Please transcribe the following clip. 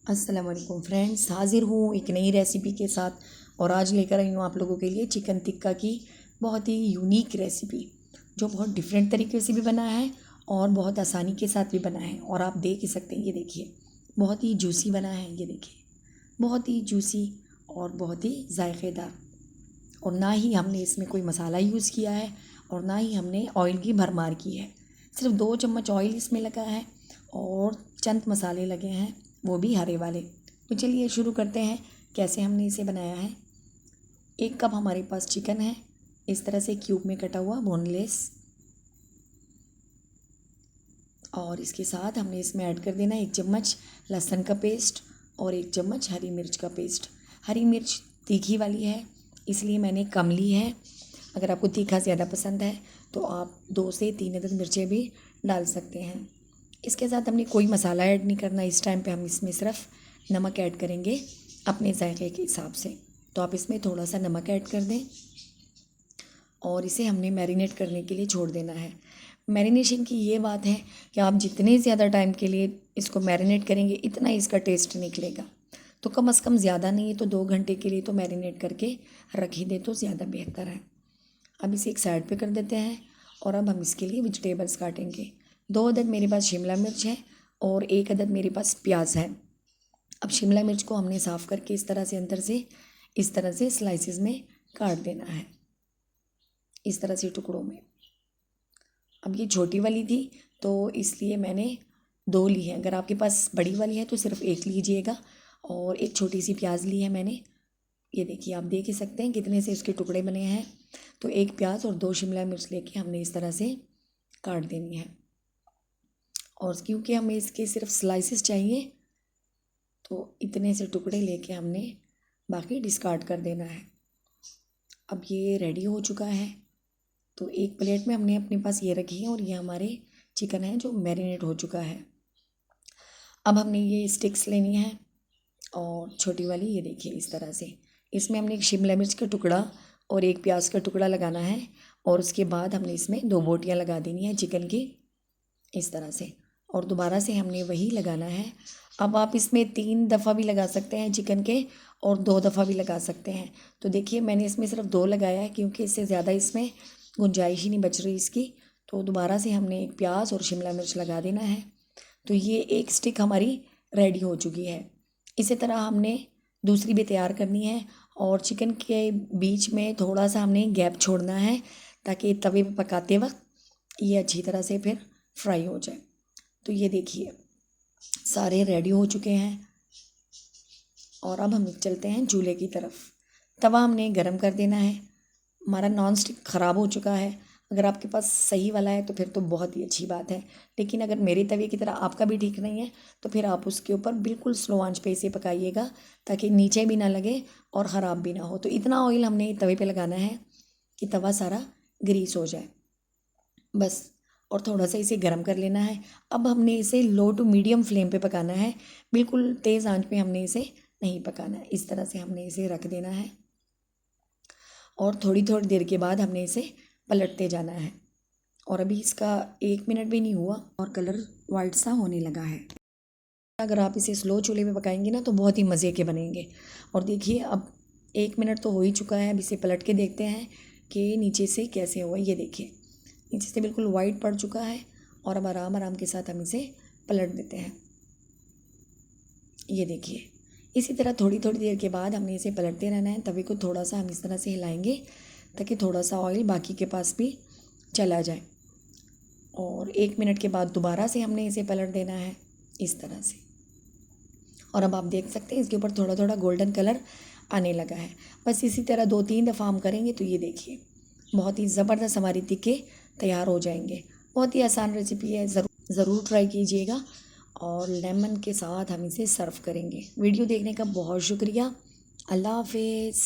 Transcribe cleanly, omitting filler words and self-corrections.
अस्सलाम वालेकुम फ्रेंड्स, हाज़िर हूँ एक नई रेसिपी के साथ। और आज लेकर आई हूँ आप लोगों के लिए चिकन टिक्का की बहुत ही यूनिक रेसिपी, जो बहुत डिफरेंट तरीके से भी बना है और बहुत आसानी के साथ भी बना है। और आप देख ही सकते हैं, ये देखिए बहुत ही जूसी बना है। ये देखिए बहुत ही जूसी और बहुत ही जायकेदार। और ना ही हमने इसमें कोई मसाला यूज़ किया है और ना ही हमने ऑयल की भरमार की है। सिर्फ 2 चम्मच ऑयल इसमें लगा है और चंद मसाले लगे हैं, वो भी हरे वाले। तो चलिए शुरू करते हैं कैसे हमने इसे बनाया है। 1 कप हमारे पास चिकन है, इस तरह से क्यूब में कटा हुआ बोनलेस। और इसके साथ हमने इसमें ऐड कर देना है 1 चम्मच लहसुन का पेस्ट और 1 चम्मच हरी मिर्च का पेस्ट। हरी मिर्च तीखी वाली है, इसलिए मैंने कम ली है। अगर आपको तीखा ज़्यादा पसंद है तो आप 2 से 3 अदद मिर्चें भी डाल सकते हैं। इसके साथ हमने कोई मसाला ऐड नहीं करना इस टाइम पे। हम इसमें सिर्फ नमक ऐड करेंगे अपने जायके के हिसाब से। तो आप इसमें थोड़ा सा नमक ऐड कर दें और इसे हमने मैरिनेट करने के लिए छोड़ देना है। मैरिनेशन की ये बात है कि आप जितने ज़्यादा टाइम के लिए इसको मैरिनेट करेंगे इतना ही इसका टेस्ट निकलेगा। तो कम से कम ज़्यादा नहीं है तो 2 घंटे के लिए तो मैरिनेट करके रख ही दे तो ज़्यादा बेहतर है। अब इसे एक साइड पे कर देते हैं और अब हम इसके लिए वेजिटेबल्स काटेंगे। 2 अदद मेरे पास शिमला मिर्च है और 1 अदद मेरे पास प्याज है। अब शिमला मिर्च को हमने साफ़ करके इस तरह से अंदर से इस तरह से स्लाइसिस में काट देना है, इस तरह से टुकड़ों में। अब ये छोटी वाली थी तो इसलिए मैंने 2 ली है। अगर आपके पास बड़ी वाली है तो सिर्फ 1 लीजिएगा। और एक छोटी सी प्याज ली है मैंने। ये देखिए आप देख ही सकते हैं कितने से इसके टुकड़े बने हैं। तो 1 प्याज और 2 शिमला मिर्च लेके हमने इस तरह से काट देनी है। और क्योंकि हमें इसके सिर्फ स्लाइसेस चाहिए तो इतने से टुकड़े लेके हमने बाकी डिस्कार्ड कर देना है। अब ये रेडी हो चुका है। तो एक प्लेट में हमने अपने पास ये रखी है और ये हमारे चिकन है जो मैरिनेट हो चुका है। अब हमने ये स्टिक्स लेनी है और छोटी वाली, ये देखिए इस तरह से। इसमें हमने एक शिमला मिर्च का टुकड़ा और 1 प्याज का टुकड़ा लगाना है और उसके बाद हमने इसमें 2 बोटियाँ लगा देनी है चिकन की, इस तरह से। और दोबारा से हमने वही लगाना है। अब आप इसमें 3 दफ़ा भी लगा सकते हैं चिकन के और 2 दफ़ा भी लगा सकते हैं। तो देखिए मैंने इसमें सिर्फ 2 लगाया है क्योंकि इससे ज़्यादा इसमें गुंजाइश ही नहीं बच रही इसकी। तो दोबारा से हमने 1 प्याज और शिमला मिर्च लगा देना है। तो ये एक स्टिक हमारी रेडी हो चुकी है। इसी तरह हमने दूसरी भी तैयार करनी है और चिकन के बीच में थोड़ा सा हमने गैप छोड़ना है ताकि तवे पे पकाते वक्त ये अच्छी तरह से फिर फ्राई हो जाए। तो ये देखिए सारे रेडी हो चुके हैं और अब हम चलते हैं चूल्हे की तरफ। तवा हमने गरम कर देना है। हमारा नॉन स्टिक ख़राब हो चुका है। अगर आपके पास सही वाला है तो फिर तो बहुत ही अच्छी बात है, लेकिन अगर मेरे तवे की तरह आपका भी ठीक नहीं है तो फिर आप उसके ऊपर बिल्कुल स्लो आंच पे इसे पकाइएगा ताकि नीचे भी ना लगे और ख़राब भी ना हो। तो इतना ऑयल हमने तवे पे लगाना है कि तवा सारा ग्रीस हो जाए बस। और थोड़ा सा इसे गर्म कर लेना है। अब हमने इसे लो टू मीडियम फ्लेम पे पकाना है, बिल्कुल तेज़ आंच पे हमने इसे नहीं पकाना है। इस तरह से हमने इसे रख देना है और थोड़ी थोड़ी देर के बाद हमने इसे पलटते जाना है। और अभी इसका 1 मिनट भी नहीं हुआ और कलर वाइट सा होने लगा है। अगर आप इसे स्लो चूल्हे पे पकाएंगे ना तो बहुत ही मज़े के बनेंगे। और देखिए अब 1 मिनट तो हो ही चुका है। अब इसे पलट के देखते हैं कि नीचे से कैसे हुआ। ये देखिए नीचे से बिल्कुल वाइट पड़ चुका है और अब आराम आराम के साथ हम इसे पलट देते हैं। ये देखिए इसी तरह थोड़ी थोड़ी देर के बाद हमने इसे पलटते रहना है। तवे को थोड़ा सा हम इस तरह से हिलाएंगे ताकि थोड़ा सा ऑयल बाकी के पास भी चला जाए। और 1 मिनट के बाद दोबारा से हमने इसे पलट देना है इस तरह से। और अब आप देख सकते हैं इसके ऊपर थोड़ा थोड़ा गोल्डन कलर आने लगा है। बस इसी तरह 2-3 दफ़ा हम करेंगे तो ये देखिए बहुत ही ज़बरदस्त हमारी टिक्के तैयार हो जाएंगे। बहुत ही आसान रेसिपी है, ज़रूर ट्राई कीजिएगा। और लेमन के साथ हम इसे सर्व करेंगे। वीडियो देखने का बहुत शुक्रिया। अल्लाह हाफिज़।